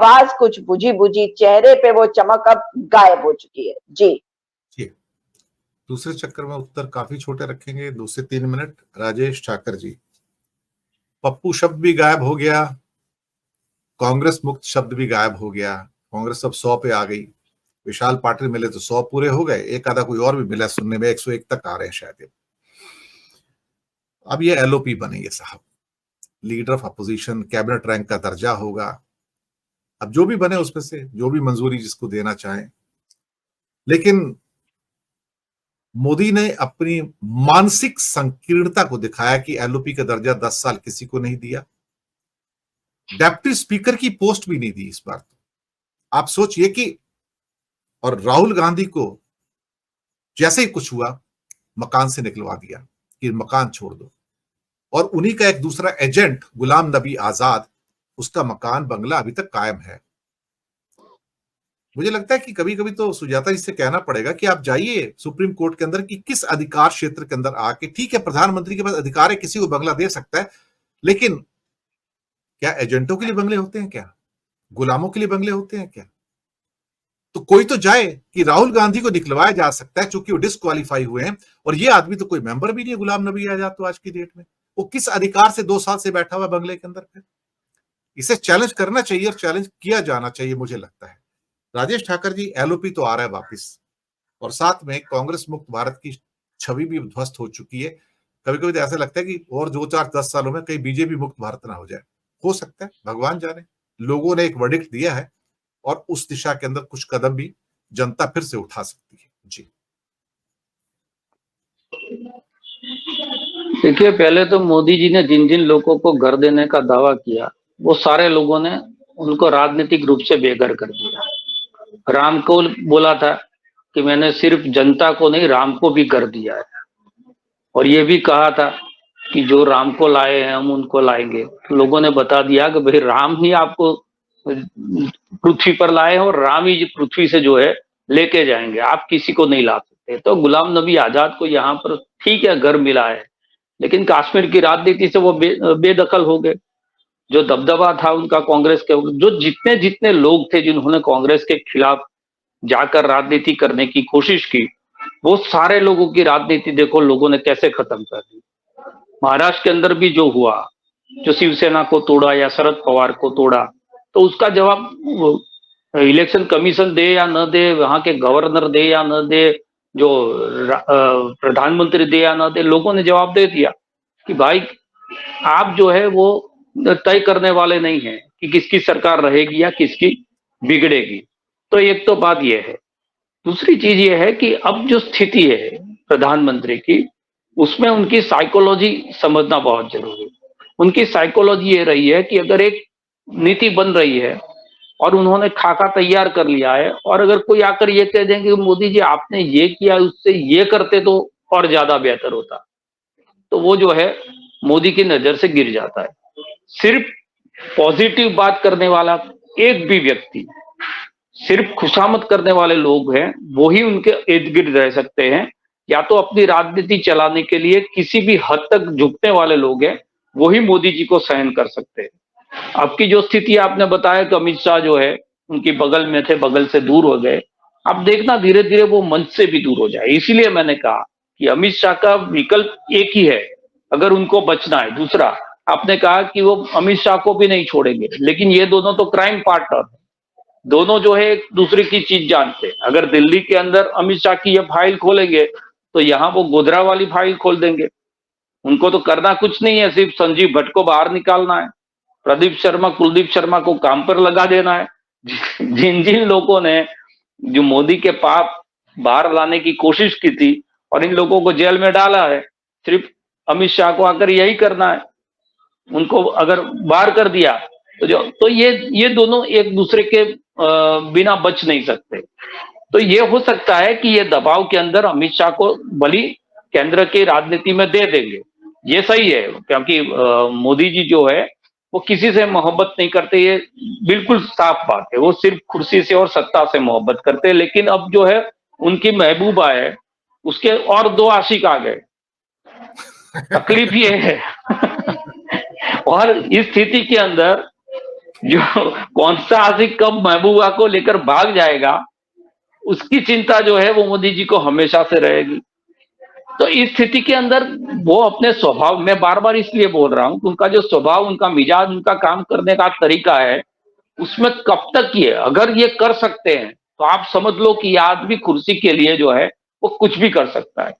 आवाज कुछ बुझी बुझी, चेहरे पे वो चमक अब गायब हो चुकी है। जी दूसरे चक्कर में उत्तर काफी छोटे रखेंगे, 2 से 3 मिनट। राजेश ठाकर जी, पप्पू शब्द भी गायब हो गया, कांग्रेस मुक्त शब्द भी गायब हो गया, कांग्रेस अब 100 पे आ गई। विशाल पाटिल मिले तो 100 पूरे हो गए, एक आधा कोई और भी मिला सुनने में, 101 तक आ रहे हैं शायद। अब ये एलओपी बनेंगे साहब, leader of opposition, cabinet rank का दर्जा होगा। अब जो भी बने उसमें से जो भी मंजूरी जिसको देना चाहें, लेकिन मोदी ने अपनी मानसिक संकीर्णता को दिखाया कि एलओपी का दर्जा 10 साल किसी को नहीं दिया, डेप्यूटी स्पीकर की पोस्ट भी नहीं दी इस बार। तो आप सोचिए कि, और राहुल गांधी को जैसे ही कुछ हुआ मकान से निकलवा दिया कि मकान छोड़ दो, और उन्हीं का एक दूसरा एजेंट गुलाम नबी आजाद, उसका मकान बंगला अभी तक कायम है। मुझे लगता है कि कभी कभी तो सुजाता जी से कहना पड़ेगा कि आप जाइए सुप्रीम कोर्ट के अंदर कि किस अधिकार क्षेत्र के अंदर आके, ठीक है प्रधानमंत्री के पास अधिकार है, किसी को बंगला दे सकता है, लेकिन क्या एजेंटों के लिए बंगले होते हैं क्या? गुलामों के लिए बंगले होते हैं क्या? तो कोई तो जाए कि राहुल गांधी को निकलवाया जा सकता है क्योंकि वो डिस्क्वालीफाई हुए हैं, और ये आदमी तो कोई मेंबर भी नहीं है गुलाम नबी आजाद तो आज की डेट में, वो किस अधिकार से 2 साल से बैठा हुआ बंगले के अंदर? फिर इसे चैलेंज करना चाहिए और चैलेंज किया जाना चाहिए मुझे लगता है। राजेश ठाकर जी, एलओपी तो आ रहा है वापस, और साथ में कांग्रेस मुक्त भारत की छवि भी ध्वस्त हो चुकी है। कभी कभी तो ऐसा लगता है कि और 2-4-10 सालों में कहीं बीजेपी मुक्त भारत ना हो जाए, हो सकता है, भगवान जाने। लोगों ने एक वर्डिक्ट दिया है और उस दिशा के अंदर कुछ कदम भी जनता फिर से उठा सकती है। जी देखिए, पहले तो मोदी जी ने जिन जिन लोगों को घर देने का दावा किया, वो सारे लोगों ने उनको राजनीतिक रूप से बेघर कर दिया। राम को बोला था कि मैंने सिर्फ जनता को नहीं, राम को भी कर दिया है, और ये भी कहा था कि जो राम को लाए हैं हम उनको लाएंगे। तो लोगों ने बता दिया कि भाई राम ही आपको पृथ्वी पर लाए हैं और राम ही पृथ्वी से जो है लेके जाएंगे, आप किसी को नहीं ला सकते। तो गुलाम नबी आजाद को यहाँ पर ठीक है घर मिला है, लेकिन कश्मीर की राजनीति से वो बेदखल हो गए। जो दबदबा था उनका कांग्रेस के, जो जितने जितने लोग थे जिन्होंने कांग्रेस के खिलाफ जाकर राजनीति करने की कोशिश की, वो सारे लोगों की राजनीति देखो लोगों ने कैसे खत्म कर दी। महाराष्ट्र के अंदर भी जो हुआ, जो शिवसेना को तोड़ा या शरद पवार को तोड़ा, तो उसका जवाब इलेक्शन कमीशन दे या न दे, वहां के गवर्नर दे या न दे, जो प्रधानमंत्री दे या न दे, लोगों ने जवाब दे दिया कि भाई आप जो है वो तय करने वाले नहीं हैं कि किसकी सरकार रहेगी या किसकी बिगड़ेगी। तो एक तो बात यह है। दूसरी चीज ये है कि अब जो स्थिति है प्रधानमंत्री की, उसमें उनकी साइकोलॉजी समझना बहुत जरूरी है। उनकी साइकोलॉजी ये रही है कि अगर एक नीति बन रही है और उन्होंने खाका तैयार कर लिया है, और अगर कोई आकर ये कह देंगे कि मोदी जी आपने ये किया, उससे ये करते तो और ज्यादा बेहतर होता, तो वो जो है मोदी की नजर से गिर जाता है। सिर्फ पॉजिटिव बात करने वाला एक भी व्यक्ति, सिर्फ खुशामद करने वाले लोग हैं, वो ही उनके इर्द गिर्द रह सकते हैं। या तो अपनी राजनीति चलाने के लिए किसी भी हद तक झुकने वाले लोग हैं, वो ही मोदी जी को सहन कर सकते हैं। अब की जो स्थिति आपने बताया कि अमित शाह जो है उनकी बगल में थे, बगल से दूर हो गए, अब देखना धीरे धीरे वो मंच से भी दूर हो जाए। इसीलिए मैंने कहा कि अमित शाह का विकल्प एक ही है अगर उनको बचना है। दूसरा, आपने कहा कि वो अमित शाह को भी नहीं छोड़ेंगे, लेकिन ये दोनों तो क्राइम पार्टनर है, दोनों जो है एक दूसरे की चीज जानते हैं। अगर दिल्ली के अंदर अमित शाह की ये फाइल खोलेंगे तो यहाँ वो गोधरा वाली फाइल खोल देंगे। उनको तो करना कुछ नहीं है, सिर्फ संजीव भट्ट को बाहर निकालना है, प्रदीप शर्मा कुलदीप शर्मा को काम पर लगा देना है। जिन जिन लोगों ने जो मोदी के पाप बाहर लाने की कोशिश की थी और इन लोगों को जेल में डाला है, सिर्फ अमित शाह को आकर यही करना है। उनको अगर बाहर कर दिया तो ये दोनों एक दूसरे के बिना बच नहीं सकते। तो ये हो सकता है कि ये दबाव के अंदर अमित शाह को बलि केंद्र की राजनीति में दे देंगे। ये सही है, क्योंकि मोदी जी जो है वो किसी से मोहब्बत नहीं करते, ये बिल्कुल साफ बात है। वो सिर्फ कुर्सी से और सत्ता से मोहब्बत करते हैं। लेकिन अब जो है उनकी महबूबा है, उसके और 2 आशिक आ गए। तकलीफ ये है। और इस स्थिति के अंदर जो कौन सा आशिक कब महबूबा को लेकर भाग जाएगा, उसकी चिंता जो है वो मोदी जी को हमेशा से रहेगी। तो इस स्थिति के अंदर वो अपने स्वभाव, मैं बार बार इसलिए बोल रहा हूं कि उनका जो स्वभाव, उनका मिजाज, उनका काम करने का तरीका है, उसमें कब तक ये, अगर ये कर सकते हैं तो आप समझ लो कि ये आदमी कुर्सी के लिए जो है वो कुछ भी कर सकता है।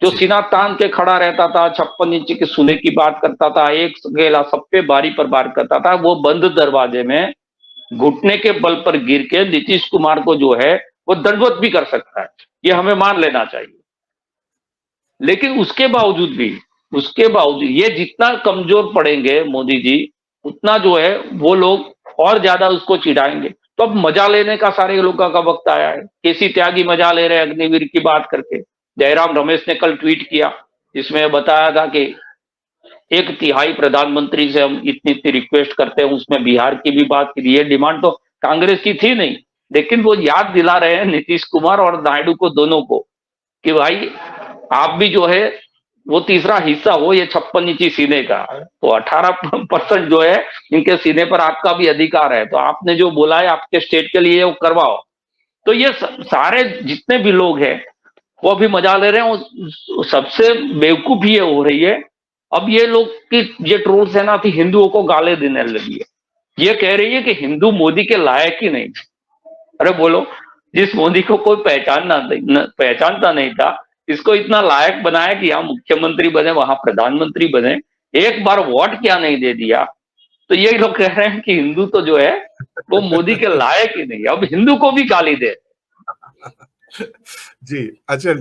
जो सीना तान के खड़ा रहता था, 56 इंच के सोने की बात करता था, एक गेला सब पे बारी पर बार करता था, वो बंद दरवाजे में घुटने के बल पर गिर के नीतीश कुमार को जो है वो दंडवत भी कर सकता है, ये हमें मान लेना चाहिए। लेकिन उसके बावजूद ये जितना कमजोर पड़ेंगे मोदी जी, उतना जो है वो लोग और ज्यादा उसको चिढ़ाएंगे। तो अब मजा लेने का सारे लोगों का वक्त आया है। केसी त्यागी मजा ले रहे हैं अग्निवीर की बात करके। जयराम रमेश ने कल ट्वीट किया, जिसमें बताया था कि 1/3 प्रधानमंत्री से हम इतनी रिक्वेस्ट करते हैं, उसमें बिहार की भी बात की। ये डिमांड तो कांग्रेस की थी नहीं, लेकिन वो याद दिला रहे हैं नीतीश कुमार और नायडू को, दोनों को, कि भाई आप भी जो है वो तीसरा हिस्सा हो ये 56 इंची सीने का। तो 18% जो है इनके सीने पर आपका भी अधिकार है, तो आपने जो बोला है आपके स्टेट के लिए वो करवाओ। तो ये सारे जितने भी लोग हैं वो अभी मजा ले रहे हैं। सबसे बेवकूफ ये हो रही है, अब ये लोग की ये ट्रोल सेना थी हिंदुओं को गाले देने लगी है। ये कह रही है कि हिंदू मोदी के लायक ही नहीं। अरे बोलो, जिस मोदी को कोई पहचानता नहीं था, इसको इतना लायक बनाया कि यहाँ मुख्यमंत्री बने, वहां प्रधानमंत्री बने, एक बार वोट क्या नहीं दे दिया। तो ये लोग कह रहे हैं कि हिंदू तो जो है वो मोदी के लायक ही नहीं, अब हिंदू को भी गाली दे। जी, अच्छा।